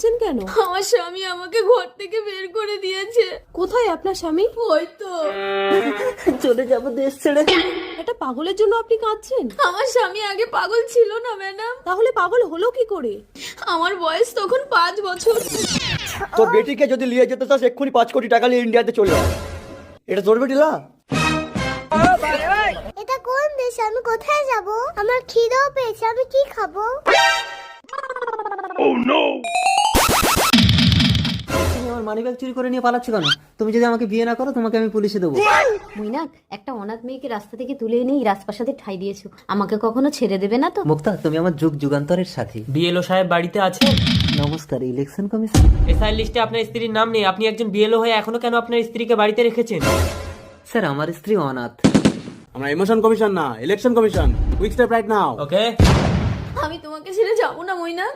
কাঁদছেন কেন? আমার স্বামী আমাকে ঘর থেকে বের করে দিয়েছে। কোথায় আপনার স্বামী? ওই তো। চলে যাব দেশ ছেড়ে। এটা পাগলের জন্য আপনি কাঁদছেন? আমার স্বামী আগে পাগল ছিল না ম্যাডাম। তাহলে পাগল হলো কি করে? আমার বয়স তখন 5 বছর। তোর বেটিকে যদি নিয়ে যেতে চাস এক্ষুনি 5 কোটি টাকা নিয়ে ইন্ডিয়াতে চলে যা। এটা তোর বেটি না? এটা কোন দেশ? আমি কোথায় যাব? আমার খিদেও পেয়েছে, আমি কি খাবো? তুমি আমার মানিব্যাগ চুরি করে নিয়ে পালাচ্ছ কেন? তুমি যদি আমাকে বিয়ে না করো তোমাকে আমি পুলিশে দেবো। মৈনাক, একটা অনাথ মেয়েকে রাস্তা থেকে তুলে এনে রাজপ্রাসাদে ঠাই দিয়েছো, আমাকে কখনো ছেড়ে দেবে না তো? মুক্তা, তুমি আমার যুগ যুগান্তরের সাথী। বিএলও সাহেব বাড়িতে আছেন? নমস্কার, ইলেকশন কমিশন। এসআই লিস্টে আপনার স্ত্রীর নাম নেই, আপনি একজন বিএলও হয়ে এখনো কেন আপনার স্ত্রীকে বাড়িতে রেখেছেন? স্যার, আমার স্ত্রী অনাথ। আমরা ইমোশন কমিশন না, election commission. Quick step right now. Okay. আমি তোমাকে ছেড়ে যাবো না মইনা।